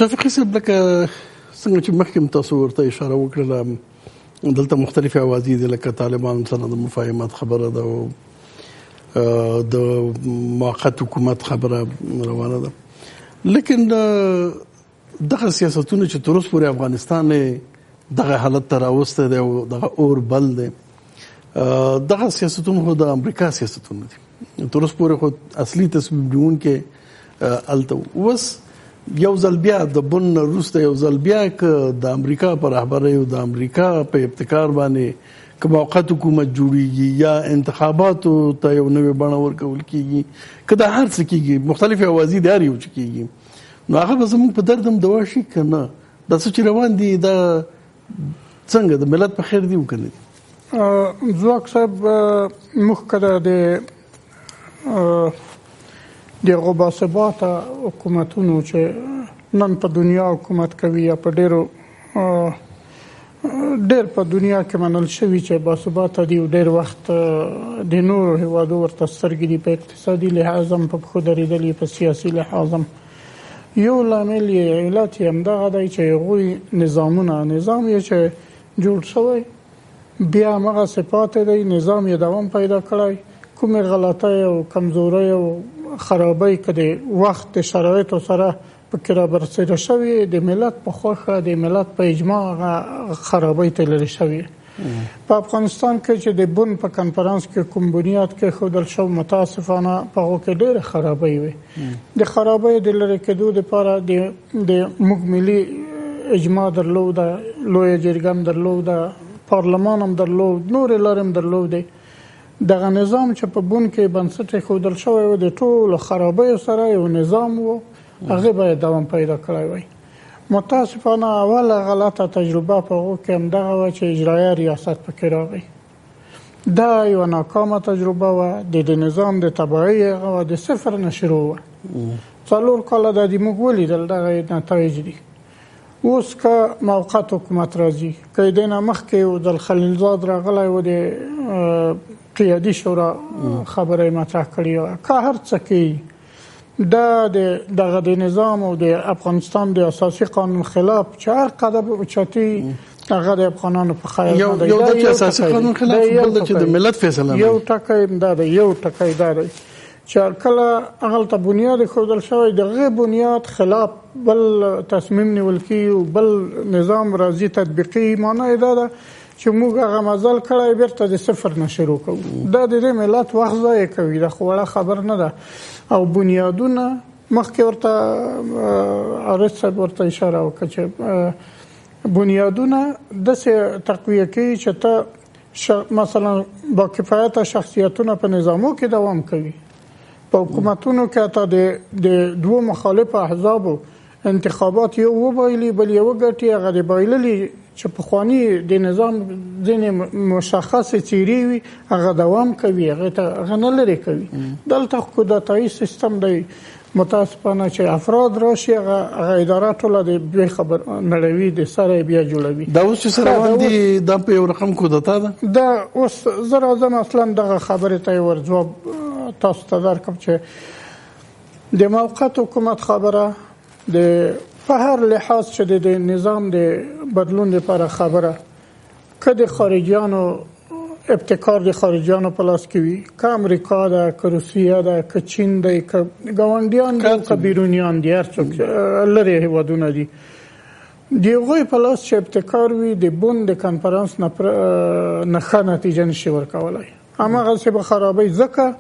شفیقي صاحب لکه څنګه چې مخکې تاسو ورته اشاره وکړله دلته مختلفې اوازې دي لکه طالبان سره د مفاهمت خبره ده او د موقت حکومت خبره روانه ده لیکن دغه سیاستونه چې تر اوسه پورې افغانستان دغه حالت ته راوستی دی او دغه اور بل دی دغه سیاستونه خو د امریکا سیاستونه دي تر اوسه پورې خو اصلي تصمیم نیونکي هلته اوس یو ځل بیا د بن وروسته یو ځل بیا که د امریکا په رهبرۍ او د امریکا په ابتکار باندې که موقت حکومت جوړیږي یا انتخاباتو ته یو نوې بڼه ورکول کیږي که دا هر څه کیږي مختلفې اوازې د هر یو چې کیږي نو هغه به زموږ په درد هم دوا شي که نه دا څه چې روان دي دا څنګه د ملت په خیر دي او که نه دي ځواک صاحب موږ که دغه باثباته حکومتونو چې نن په دنیا حکومت کوي یا په ډېر په دنیا کې منل شوي چې باثباته دي او ډېر وخت د نورو هیوادو ورته سترګې دي په اقتصادي لحاظ هم په پښو درېدلي په سیاسي لحاظ هم یو لامل یې علت یې همدغه دی چې هغوی نظام یې چې جوړ شوی بیا همغسې پاتې دی نظام یې دوام پیدا کړی کومې غلطۍ او کمزورۍ او خرابۍ که د وخت د شرایطو سره پکې رابرسېره شوي د ملت په خوښه د ملت په اجماع خرابۍ ته لرې شوي په افغانستان کې چې د بن په کنفرانس کې کوم بنیاد کې ښودل شو متاسفانه په هغو کې ډېرې خرابۍ وي د خرابۍ د لرې کېدو دپاره د موږ ملي اجماع درلوده لویه جرګه هم درلوده پارلمان هم درلود نورې لارې هم درلودې دغه نظام چې په بن کې بنسټ ایښودل شوی و د ټولو خرابیو سره یو نظام و هغه باید دوام پیدا کړی وای متاسفانه اوله غلطه تجربه په هغو کې همدغه وه چې اجرایه ریاست پکې راغی دا یوه ناکامه تجربه وه د نظام د تباهۍ هغه وه د صفر نه شروع وه 4 کاله دا د موږ ولیدل دغه نتایج دي اوس که موقت حکومت راځي که د نه مخکې د خلیلزاد راغلی و د قیادي شورا خبره مطرح کړې وه که هر څه کوي دا دغه د نظام او د افغانستان د اساسي قانون خلاف چې هر قدم اوچتي هغه د افغانانو په خیر یو د اساسي قانون خلاف بل چې د ملت فیصله یو ټکی دا دی چې کله هغلته بنیاد ایښودل شوی دغه بنیاد خلاف بل تصمیم نیول کیږي او بل نظام راځي تطبیقي معنی یې دا ده چې موږ هغه مزل کړی بیرته د صفر نه شروع کوو دا د دې ملت وخت ضایع کوي دا خو وړه خبر نه ده او بنیادونه مخکې ورته عارض صاحب ورته اشاره وکړه چې بنیادونه داسې تقویه کوي چې ته مثلا با کفایته شخصیتونه په نظامو کې دوام کوي په حکومتونو کې حتی د دوو مخالف احزابو انتخابات یو وبایلي بل یو ګټي هغه د بایللي چې پخواني د نظام ځینې مشخصې څیرې وي هغه دوام کوي هغه نه لرې کوي دلته خو د تایي سیستم دی متاسفانه چې افراد راشي هغه اداره ټوله د بیا خبر نړوي د سره بیا جوړوي دا اوس چې سره باندې دا په یو رقم کودتا ده دا اوس زه راځم اصلا دغه خبرې ته یې ورځواب تاسو ته درکړم چې د موقت حکومت خبره د په هر لحاظ چې د نظام د بدلون لپاره خبره که د خارجیانو ابتکار د خارجیانو په لاس کې وي که امریکا ده که روسیه ده که چین ده که ګاونډیان دي که بیرونیان دي هر څوک لرې هیوادونه دي د هغوی په لاس چې ابتکار وي د بن د کنفرانس نه ښه نتیجه نشي ورکولی هماغسې به خرابۍ ځکه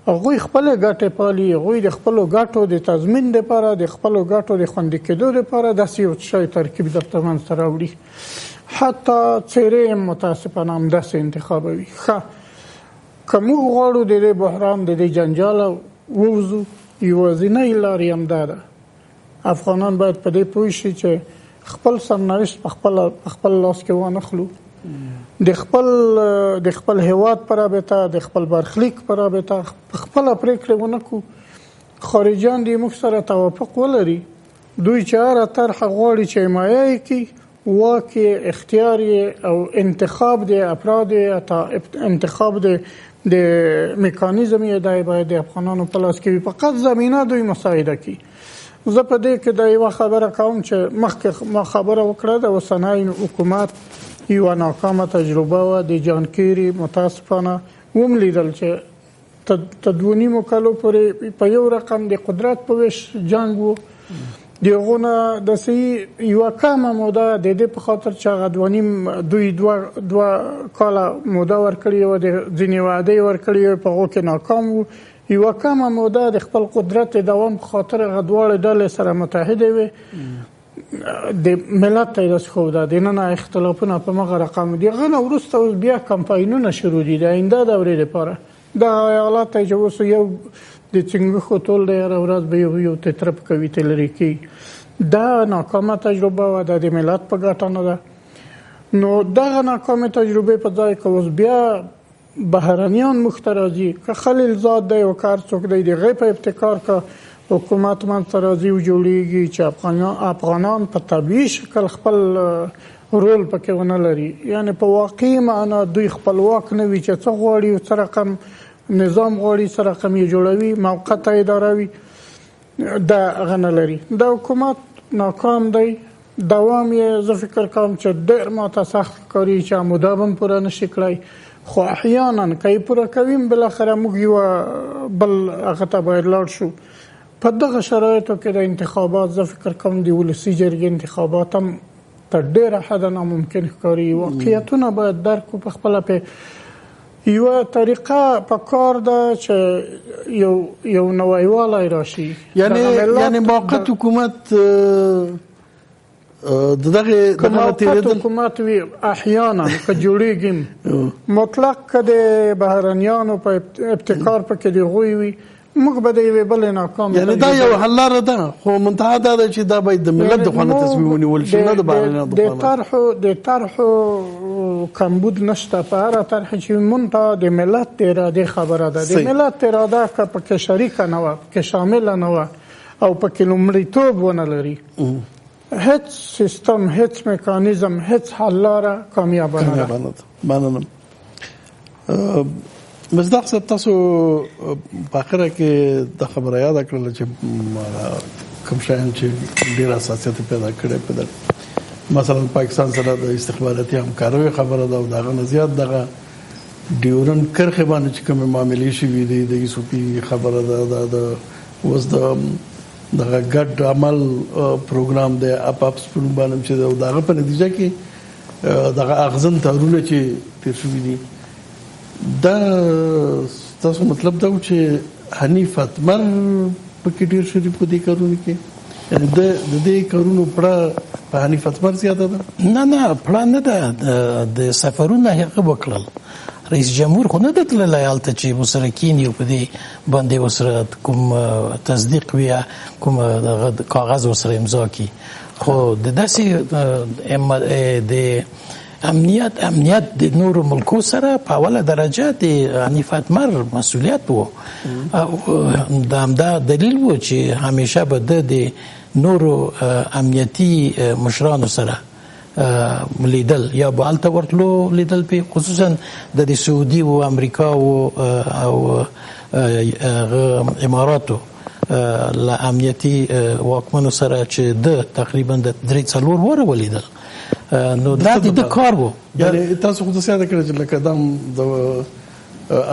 هغوی خپل ګټې پالي هغوی د خپلو ګټو د تضمین لپاره د خپلو ګټو د خوندي کېدو لپاره داسې یو شی ترکیب درته منځته راوړي حتی څېرې هم متاسفانه همداسې انتخابوي ښه که موږ غواړو د دې بحران د دې جنجاله ووځو یوازینۍ لار یې همدا ده افغانان باید په دې پوه شي چې خپل سرنوشت په خپل لاس کې وانخلو د خپل هیواد پر رابطه د خپل برخلیک پر رابطه خپل پریکړه ونه کو خارجيان دې موږ سره توافق ولري دوی چې هر طرح غواړي چې حمایه کوي واکي اختیار او انتخاب د افراد او انتخاب د میکانیزم یې باید د افغانانو په لاس کې فقط زمينه دوی مساعده کوي زه په دې کې د یوه خبره کوم چې مخکې ما خبره وکړه د اوسنی حکومت یوه ناکامه تجربه وه د جان کیري متاسفانه وم لیدل چې تر 2.5 کالو پورې په یو رقم د قدرت په ویش جنګ و د هغو نه داسې یوه کمه موده د دې په خاطر چې هغه دوی دوه کاله موده ورکړې وه د ځینې وعدې ورکړې وې په هغو کې ناکام وو یوه کمه موده د خپل قدرت د دوام په خاطر هغه دواړه ډلې سره متحدې وې د ملت ته یې داسې ښوده دننه اختلافونه په مغه رقم دي هغه نه وروسته اوس بیا کمپاینونه شروع دي د آینده دورې لپاره دغه ایالات ته چې اوس یو د چنګښو ټول دی هره ورځ به یو تترپ کوي تلري کوي دا ناکامه تجربه وه دا د ملت په ګټه نه ده نو دغه ناکامه تجربې په ځای کې اوس بیا بهرنیان موږ ته راځي که خلیل زاد دی او که هر څوک دی د هغې په ابتکار که حکومت منځته راځي او جوړېږي چې افغانان په طبیعي شکل خپل رول پکې ونه لري یعنی په واقعي معنا دوی خپلواک نه وي چې څه غواړي او څه رقم نظام غواړي څه رقم یې جوړوي موقته اداره وي دا هغه نه لري دا حکومت ناکام دی دوام یې زه فکر کوم چې ډېر ماته سخت ښکاري چې موده به هم پوره نشي کړی خو احیانا که یې پوره کوي بالاخره موږ یوه بل هغه ته باید لاړ شو په دغه شرایطو کې د انتخابات زه فکر کوم د ولسي جرګې انتخابات هم تر ډېره حده ناممکن ښکاري واقعیتونه باید درک کړو په خپله پې یوه طریقه په کار ده چې یو نویوالی راشي یعنی موقت حکومت که موقت حکومت وي احیانا که جوړېږي مطلق که د بهرنیانو په ابتکار پکې د هغوی وي موږ به د یوې بلې ناکامې یعنی دا یو حل لاره ده خو منتها دا ده چې دا باید د ملت د خوا نه تصمیم ونیول شي نه د بهرنیانو د خوا نه د طرحو کمبود نشته په هره طرح چې منتها د ملت د ارادې خبره ده د ملت اراده که پکې شریکه نه وه پکې شامله نه وه او پکې لومړیتوب ونه لري هیڅ سیستم هیڅ میکانیزم هیڅ حل لاره کامیابه نه ده مننم مصداق صاحب تاسو په اخره کې د خبره یاد کړل چې کوم شیان چې ډېر حساسیت پیدا کړی په مثلا پاکستان سره د استخباراتي همکارۍ خبره ده او دغه نه زیات دغه ډیورن کرخه باندې چې کوم معاملې شوي دي د یوسفي خبره ده د اوس دغه ګډ عمل پروګرام دی اپاپس په نوم باندې چې دغه په نتیجه کې دغه اغزن تارونه چې تیر شوي دي دا تاسو مطلب دا چې حنیف اتمر پکې ډیر شریک په دې کارونه کې یعنی د دې کارونو پړه په حنیف اتمر زیاته ده نه پړه نه ده د سفرونه هغه وکړل رئیس جمهور خو نه د تللی هلته چې ورسره کینی په دې باندې ورسره کوم تصدیق وي کوم کاغذ ورسره امضا کړي خو د داسې د امنیت د نورو ملکو سره په اوله درجه د حنیف اتمر مسؤلیت و دا همدا دلیل و چې همیشه به د نورو امنیتي مشرانو سره لیدل یا به هلته ورتلو لیدل په خصوصا د سعودي او امریکا او اماراتو له امنیتي واکمنو سره چې د تقریبا د 3-4 وره ولیدل نو دا د کار وو یعنی تاسو خو څه یاد کړئ چې لکه دا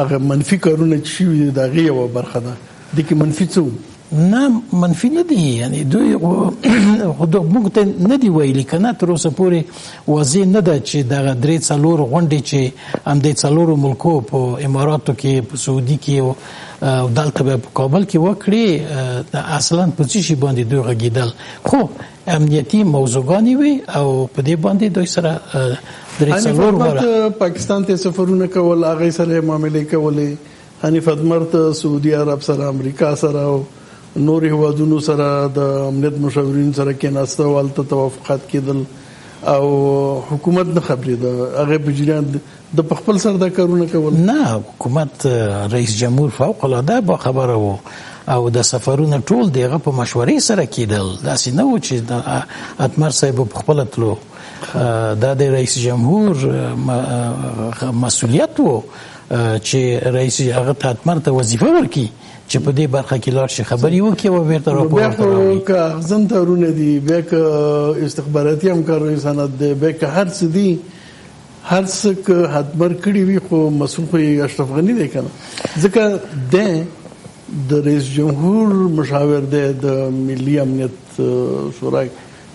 هغه منفي کارونه چې شوي دا غي برخه ده د کې منفي څه نه منفي نه دي یعنی دوی موږ ته نه دی ویلي کنه تر اوسه پورې واضح نه ده چې دغه 3-4 غونډې چې هم د 4 ملکو په اماراتو کې په سعودي کې او دلته په کابل کې وکړي اصلا په څه شي باندې دوی غږیدل خو امنیتي موضوعګانی وي او په دې باندې دوی سره 3-4 وره پاکستان ته سفرونه کول هغه سره معاملې کولې حنیف اتمر ته سعودي عرب سره امریکا سره نور هیوادونو سره د امنیت مشاورین سره کېناسته والته توافقات کېدل او حکومت نه خبرې ده هغه په جریان د خپل سره د کارونه کول نه حکومت رئیس جمهور فوق العاده با خبره وو او د سفرونه ټول دغه په مشورې سره کېدل داسې نه و چې د اتمر صاحب په خپل تلو دا د رئیس جمهور مسؤلیت وو چې رئیس هغه اتمر ته وظیفه ورکړي چې په دې برخه کې لاړ شي خبري وکړي او بیرته راپور بیا خو که اغزن تارونه دي، بیا که استخباراتي همکاریو سند دی، بیا که هر څه دي، هر څه که حدمر کړي وي خو مسؤل خو اشرف غني دی که نه، ځکه دی د رئیس جمهور مشاور دی د ملي امنیت شورا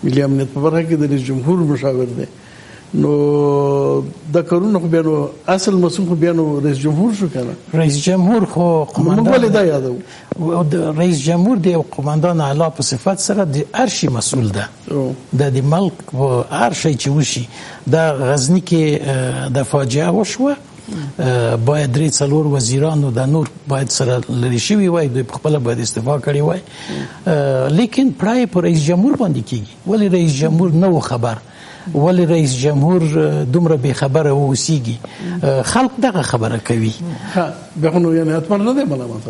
ملي امنیت په برخه کې د رئیس جمهور مشاور دی، نو دا کارونه خو بیا نو اصل مسؤل خو بیا نو رئیس جمهور شو که نه. رئیس جمهور خو موږ ولې دا یادوو؟ رئیس جمهور دی او قومندان اعلی په صفت سره د هر شي مسؤل ده، د ملک په هر شي چې وشي. دا غزنی کې د فاجعه وشوه، باید 3-4 وزیرانو د نور باید سره لري شوی وای، دوی خپل باید استعفا کړی وای، لیکن پرای پر رئیس جمهور باندې کیږي. ولی رئیس جمهور نو خبر، ولی رئیس جمهور دومره به خبره ووسیږي، خلق دغه خبره کوي. ها به نو یعنی اتمر نه دی ملامت،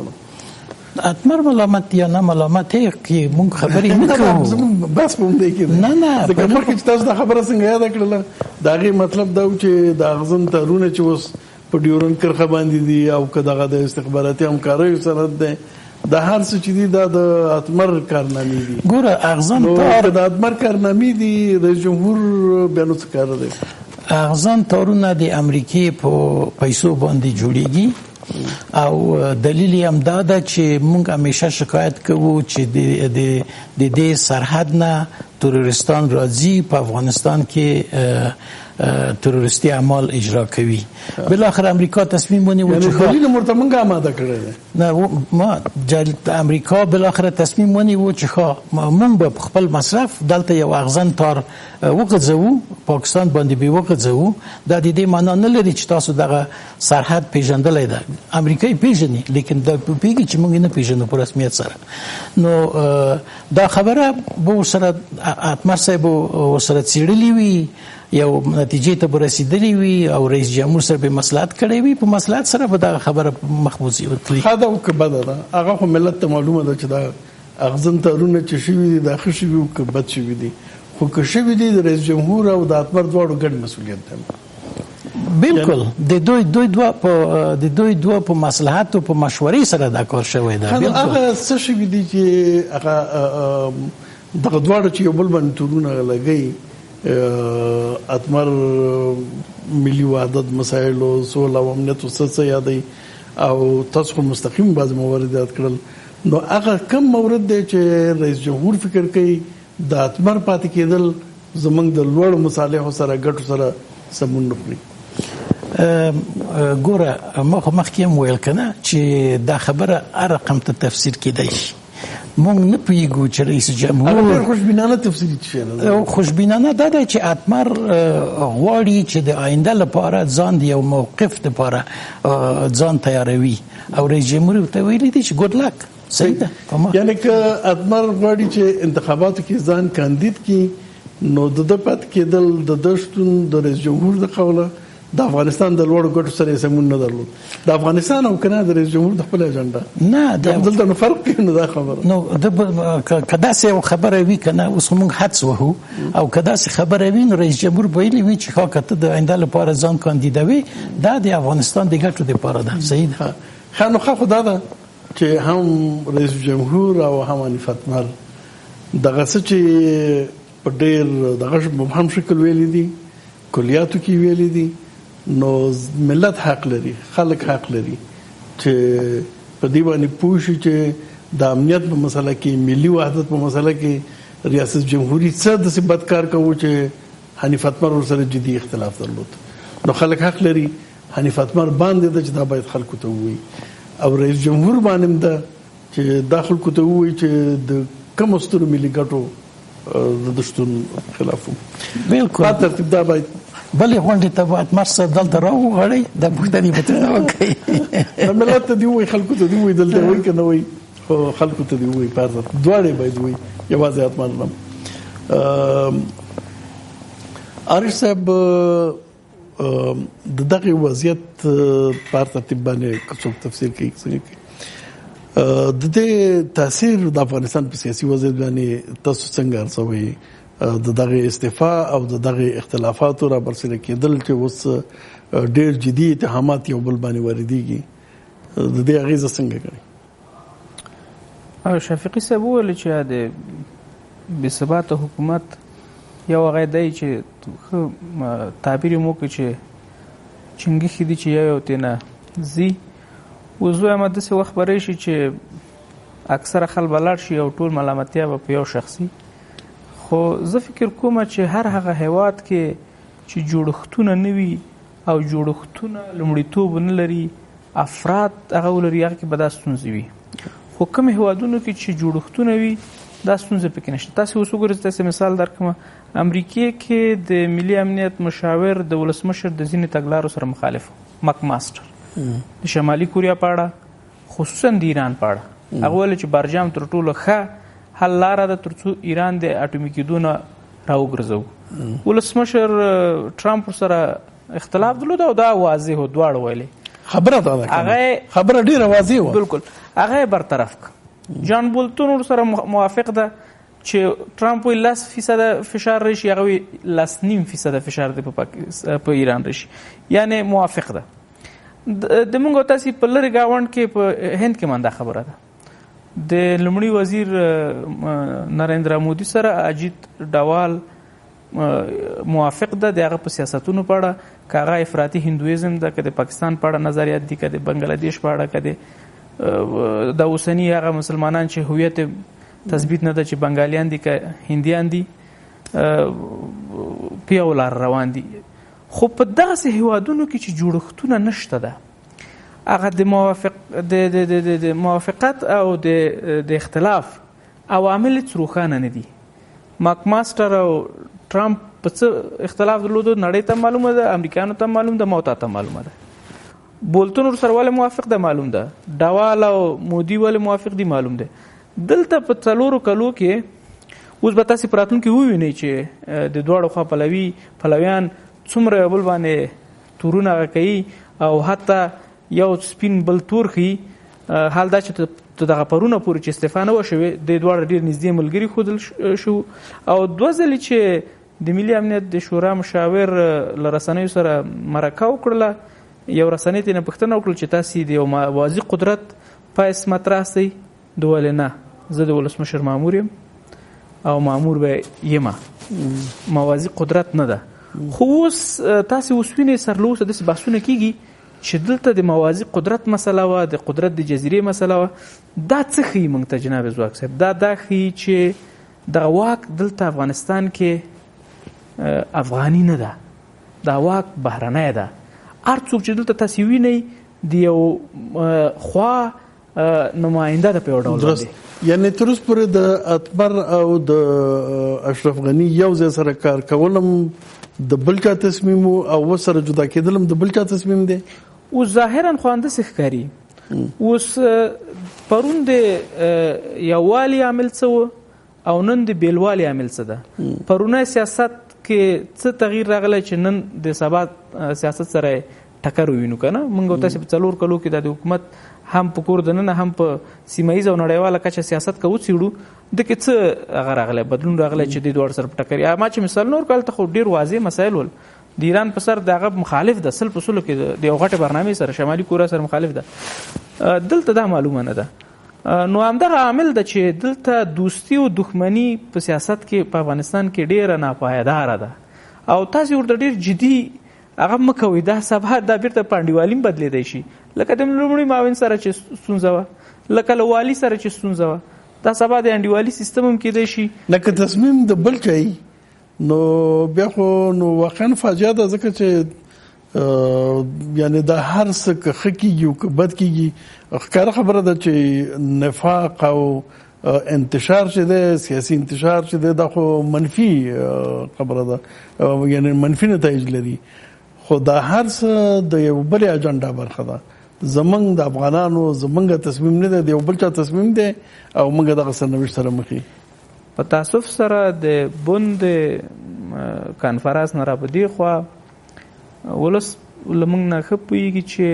اتمر ملامت یا نه ملامت کې مونږ خبرې نه کوو، بس مونږ دی کې نه ځکه مخکې تاسو دا خبره څنګه یاد کړل، دا غي مطلب دا چې د اغزن تارونه چې اوس په ډیورن کرخه باندې دي او کداغه د استخباراتي همکاریو سند ده، د هر څه چې دي دا د اتمر کارنامې دي. ګوره اغزن تار د اتمر کارنامې دي، رئیس جمهور بیانو څه کار دی. اغزن تارونه د امریکای په پیسو باندې جوړیږي او دلیل یې هم دا ده چې موږ همیشه شکایت کوو چې د دې سرحد نه تروریستان راځي په افغانستان کې تروریستي اعمال اجرا کوي. بالاخره امریکا تصمیم ونیو چې دلیل مرته موږ آماده کړی دی. نه ما امریکا بالاخره تصمیم ونیو چې موږ به خپل مصرف دلته یو اغزن تار وغځو، پاکستان باندې به وغځو. دا د دې معنا نه لري چې تاسو دغه سرحد پیژندلای ده، امریکای پیژني، لیکن دا پیږي چې موږ نه پیژنو په رسمیت سره. نو دا خبره به سره اتمر صاحب سره چیرلی وي، یو نتیجې ته رسیدلی وي او رئیس جمهور سره به مصلحت کړی وي، په مصلحت سره به دا خبره مخبوزي وکړي. خاطر او کبد ده هغه خو ملت ته معلومه ده چې دا اغزن تارونه چې شوی دي د خشي او کبد شوی دي، خو که شوی دي د رئیس جمهور او د اتمر دواړو ګډ مسؤلیت ده. بالکل د دوی دوه په مصلحت او په مشورې سره دا کار شوی دی. هغه څه شوی دي چې هغه دغه دواړو چې یو بل باندې تورونه لګي، اتمر ملي وحدت مسائل او سوله او امنیت او څه یادي او تاسو مستقیم بعض موارد یاد کړل. نو هغه کم مورد دی چې رئیس جمهور فکر کوي د اتمر پاتې کېدل زمونږ د لوړ مصالحو سره ګټو سره سمون نخوري. ګوره ما خو مخکې هم ویل کنه چې دا خبره هر رقم ته تفسیر کېدای شي. مونږ نه پیګو چې رئیس جمهور خوشبینانه تفسیر شي. خوشبینانه دا دی چې اتمر غواړي چې د آینده لپاره ځان دی یو موقف لپاره ځان تیاروي او رئیس جمهور ته ویلي دی چې ګډ لک صحیح ده. یعنی که اتمر غواړي چې انتخاباتو کې ځان کاندید کی، نو د پات کېدل د دشتون د رئیس جمهور د قوله د افغانستان د لوړ ګټو سره سمون نه درلود. د افغانستان او کنه د رئیس جمهور د خپل اجنډا نه دلته نو فرق کوي. نو دا خبره نو کدا سه خبره وی کنه اوس موږ حدس وهو او کدا سه خبره وی نو رئیس جمهور ویلي وی چې خاطر د آینده لپاره ځان کاندیدوي، دا د افغانستان د ګټو لپاره ده. صحیح ده. خو خدا ده چې هم رئیس جمهور او هم حنیف اتمر دغه څه چې په ډېر دغه مبهم شکل ویلي دي، کلیاتو کې ویلي دي، نو ملت حق لري، خلک حق لري چې په دې باندې پوه شي چې د امنیت په مسله کې، ملي وحدت په مسله کې ریاست جمهوریت څه د ثبات کار کوي چې حنیف اتمر سره جدي اختلاف درلود. نو خلک حق لري حنیف اتمر باندې د چې دا باید خلکو ته وي او رئیس جمهور باندې دا چې داخل کو ته وي چې د کوم ستر ملي ګټو د دشتون خلاف. بالکل په ترتیب دا باید بلې غونډې ته باید مرسته دلته راوغړی د پوښتنې به ترې وکړي. ملت ته دی وایي، خلکو ته دی وایي، دلته وایي که نه وایي، خو خلکو ته دی وایي. په دواړې باید وایي، یوازې اتمر نه. عارف صاحب د دغه وضعیت په ترتیب باندې څوک تفسیر کوي د دې تاثیر د افغانستان په سیاسي وضعیت باندې تاسو څنګه ارزوئ؟ د دغه استعفا او د دغه اختلافاتو را برسېره کېدل چې اوس ډېر جدي اتهامات یو بل باندې واردېږي، د دې اغیزه څنګه کوي؟ شفیقي صاحب وویل چې د بې ثباته حکومت یو هغه دی چې تعبیر یې وکړي چې چنګښې دي چې یو تېنه ځي. اوس دویم داسې وخت به راشي چې اکثره خلک به لاړ شي او ټول ملامتیا به په یو شخصي. خو زه فکر کوم چې هر هغه هیواد کې چې جوړښتونه نه وي او جوړښتونه لومړیتوب نه لري افراد هغه ولري هغه کې به دا ستونزې وي. خو کوم هیوادونو کې چې جوړښتونه وي دا ستونزه پکې نشته. تاسو اوس وګورئ تاسو مثال درکړم امریکای کې د ملي امنیت مشاور د ولسمشر د ځینې تګلارو سره مخالف مک ماستر د شمالي کوریا په اړه خصوصا د ایران په اړه هغه ویل چې برجام تر ټولو ښه حل لاره ده ترڅو ایران د اټومي کېدو نه راوګرځوو. ولسمشر ټرمپ سره اختلاف درلود او دا واضح و دواړه ویلې خبره ده خبره ډیره واضح و بالکل هغه برطرف جان بولتون سره موافق ده چې ټرمپ 10% فشار راشي هغه 9.5% فشار دی په ایران راشي یعنی موافق ده. د موږ تاسو په لری گاوند کې په هند کې منده خبره ده د لومړي وزیر نریندرا مودي سره اجیت ډوال موافق ده دغه په سیاستونو په اړه کاغه افراطي هندویزم ده کده پاکستان په اړه نظریات دي کده بنگلاديش په اړه کده د اوسنی هغه مسلمانان چې هویت تثبیت نه ده چې بنگالیان دي که هندیان دي پیولار روان دي. خو په دغه هیوادونو کې چې جوړښتونه نشته ده هغه د موافقت او د اختلاف عوامل روښانه نه دي. ماک ماستر او ټرمپ په څه اختلاف درلود نړۍ ته معلومه ده امریکایانو ته معلوم ده موته ته معلومه ده. بولتون سره ولې موافق ده معلوم ده ډوال او مودي ولې موافق دي معلوم ده. دلته په څلورو کلو کې اوس به تاسو پراتون کې ووینئ چې د دواړو خوا پلویان څومره بل باندې تورونه کوي او حتی یو سپین بل تور خي. حال دا چې دغه پرونه پورې چې استفانه وشوي د دواړو ډیر نږدې ملګری خودل شو او دوه ځلې چې د ملي امنیت د شورا مشاور لرسنیو سره مرکه وکړله یو رسنۍ ته پوښتنه وکړه چې تاسو د یو موازی قدرت پایس مطرح سي دوله نه زه د ولسمشر مامور یم او مامور به یم موازی قدرت نه ده. خو اوس تاسو وسوینه سرلوسه د بحثونه کیږي چې دلته د موازی قدرت مسله و د قدرت د جزیره مسله و دا څه خي مونږ ته جناب زواک صاحب دا خي چې د واک دلته افغانستان کې افغاني نه ده دا واک بهرنۍ ده. هر څوک چې دلته تاسو وینئ د یو خوا نماینده د په ډول درست یعنی تر اوسه پورې د اکبر او د اشرف غنی یو ځای سره کار کولم د بل چا تصمیم او وسره جدا کېدلم د بل چا تصمیم دی او ظاهرا خوانده ښکاری اوس پرون د یووالي عامل څه او نن د بیلوالي عامل څه ده. پرونه سیاست کې څه تغییر راغلی چې نن د سبا سیاست سره ټکر وینو کنه موږ تاسو په څلور کلو کې د حکومت هم په کور دننه هم په سیمایي او نړیواله کچه سیاست کوو سیړو د کې څه هغه راغلی بدلون راغلی چې د دوه سره ټکر یا ما چې مثال نور کال ته خو ډیر واضح مسایل ول د ایران په سر دغه مخالف د سل په سلو کې د یو غټه برنامه سره شمالي کوریا سره مخالف ده دلته دا معلومه نه ده. نو همدغه عامل ده چې دلته دوستی او دښمنی په سیاست کې په افغانستان کې ډیره ناپایدار ده او تاسو ورته ډیر جدي هغه مکوې دا سبا د بیرته پاندیوالیم بدلېدای شي لکه د لومړي معاون سره چې ستونزه و لکه لوالي سره چې ستونزه و دا سبا د انډیوالي سیستم هم کېدای شي لکه تصمیم د بل چي نو بیا خو نو واقعا فاجعه ده ځکه چې یعنی دا هر څه خکېږي او بد کېږي ښکاره خبره ده چې نفاق او انتشار چې ده سیاسي انتشار چې ده دا خو منفي خبره ده یعنی منفي نتایج لري. خو دا هر څه د یو بل اجنډا برخه ده زمنګ د افغانانو زمنګ تصمیم نه ده د یو بل چا تصمیم ده او موږ دغه سرنوشت سره مخې په تاسف سره د بوند کانفرنس نه را بدی خو ولس لمنګ نه خپويږي چې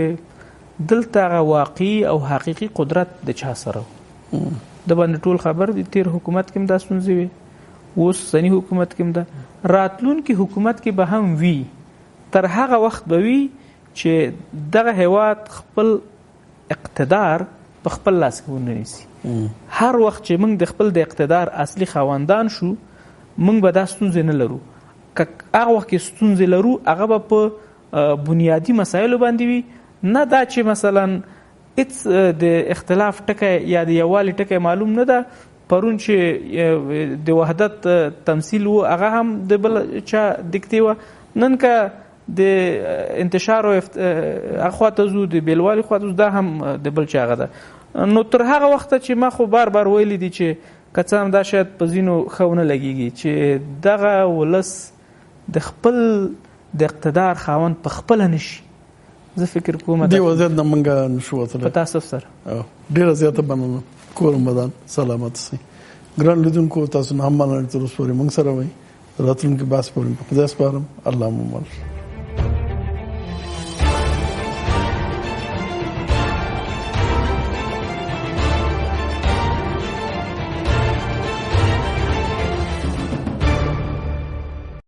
دلته واقعي او حقيقي قدرت د چا سره د باندې ټول خبر دي. تیر حکومت کې دا ستونزې وي اوس سنی حکومت کې دا راتلون کې حکومت کې به هم وي تر هغه وخت به وي چې دغه هیواد خپل اقتدار په خپل لاس کې ونیسي هر وخت چې موږ د خپل د اقتدار اصلي خاوندان شو موږ به دا ستونزې نه لرو. که هغه وخت کې ستونزې لرو هغه به په بنیادی مسایلو باندې وي، نه دا چې مثلا هیڅ د اختلاف ټکی یا د یووالي ټکی معلوم نه ده. پرون چې د وحدت تمثیل و هغه هم د بل چا دکتې وه، نن که د انتشار او اخواته زو د بیلوالي خواته زو دا هم د بل چا هغه ده. نو تر هغه وخته چې ما خو بار بار ویلی دي چې که څه هم دا شاید په ځینو ښه ونه لګېږي چې دغه ولس د خپل د اقتدار خاوند په خپله نشي. زه فکر کوم دې وضعیت نه موږ نشو وتلی. په تاسف سره ډېره زیاته مننه. کور مدان سلامت سي. ګران لیدونکو تاسو نه هم مننه تر اوسه پورې موږ سره وئ. راتلونکي بحث پورې په خدای سپارم. الله مو مل.